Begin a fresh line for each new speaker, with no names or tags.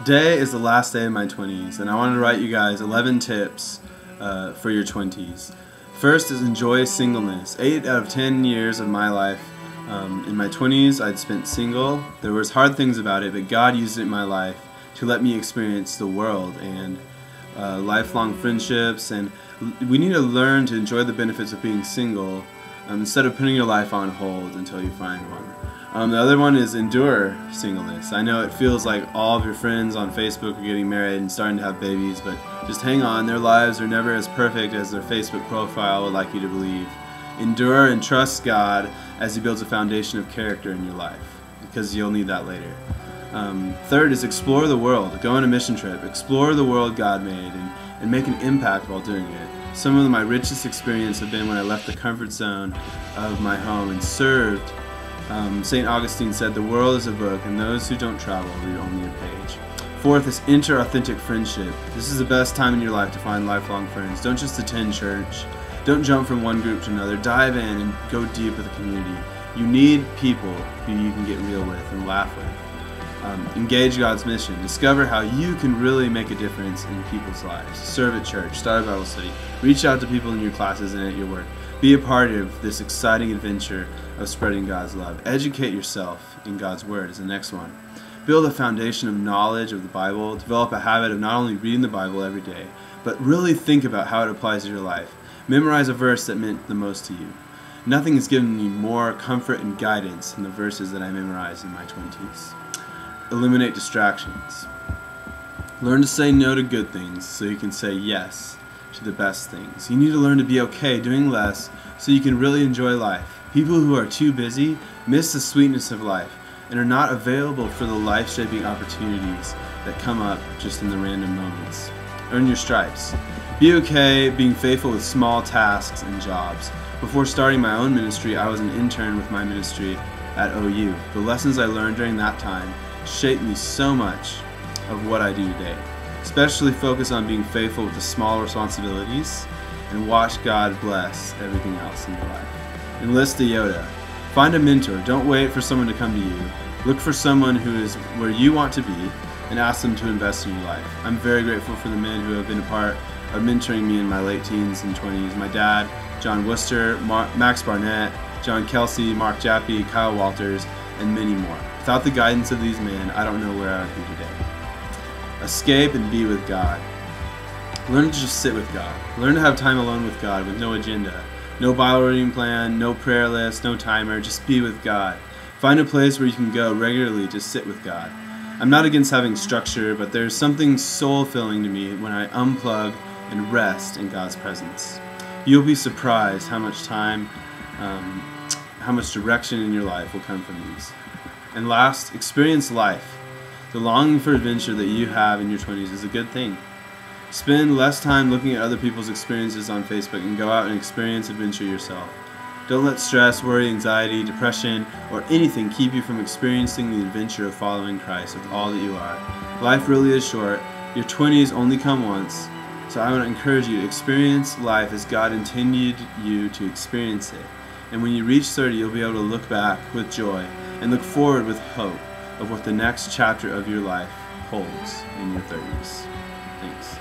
Today is the last day of my 20s, and I wanted to write you guys 11 tips for your 20s. First is enjoy singleness. 8 out of 10 years of my life in my 20s I'd spent single. There was hard things about it, but God used it in my life to let me experience the world and lifelong friendships, and we need to learn to enjoy the benefits of being single instead of putting your life on hold until you find one. The other one is endure singleness. I know it feels like all of your friends on Facebook are getting married and starting to have babies, but just hang on, their lives are never as perfect as their Facebook profile would like you to believe. Endure and trust God as He builds a foundation of character in your life, because you'll need that later. Third is explore the world. Go on a mission trip. Explore the world God made and make an impact while doing it. Some of my richest experiences have been when I left the comfort zone of my home and served. St. Augustine said, "The world is a book, and those who don't travel read only a page." Fourth is enter authentic friendship. This is the best time in your life to find lifelong friends. Don't just attend church. Don't jump from one group to another. Dive in and go deep with the community. You need people who you can get real with and laugh with. Engage God's mission. Discover how you can really make a difference in people's lives. Serve at church. Start a Bible study. Reach out to people in your classes and at your work. Be a part of this exciting adventure of spreading God's love. Educate yourself in God's Word is the next one. Build a foundation of knowledge of the Bible. Develop a habit of not only reading the Bible every day, but really think about how it applies to your life. Memorize a verse that meant the most to you. Nothing has given me more comfort and guidance than the verses that I memorized in my 20s. Eliminate distractions. Learn to say no to good things so you can say yes to the best things. You need to learn to be okay doing less so you can really enjoy life. People who are too busy miss the sweetness of life and are not available for the life-shaping opportunities that come up just in the random moments. Earn your stripes. Be okay being faithful with small tasks and jobs. Before starting my own ministry, I was an intern with my ministry at OU. The lessons I learned during that time shaped me so much of what I do today. Especially focus on being faithful with the small responsibilities and watch God bless everything else in your life. Enlist a Yoda. Find a mentor. Don't wait for someone to come to you. Look for someone who is where you want to be and ask them to invest in your life. I'm very grateful for the men who have been a part of mentoring me in my late teens and 20s. My dad, John Worcester, Max Barnett, John Kelsey, Mark Jaffe, Kyle Walters, and many more. Without the guidance of these men, I don't know where I would be today. Escape and be with God. Learn to just sit with God. Learn to have time alone with God with no agenda. No Bible reading plan, no prayer list, no timer, just be with God. Find a place where you can go regularly to sit with God. I'm not against having structure, but there's something soul-filling to me when I unplug and rest in God's presence. You'll be surprised how much time, how much direction in your life will come from these. And last, experience life. The longing for adventure that you have in your 20s is a good thing. Spend less time looking at other people's experiences on Facebook and go out and experience adventure yourself. Don't let stress, worry, anxiety, depression, or anything keep you from experiencing the adventure of following Christ with all that you are. Life really is short. Your 20s only come once, so I want to encourage you to experience life as God intended you to experience it. And when you reach 30, you'll be able to look back with joy and look forward with hope of what the next chapter of your life holds in your 30s. Thanks.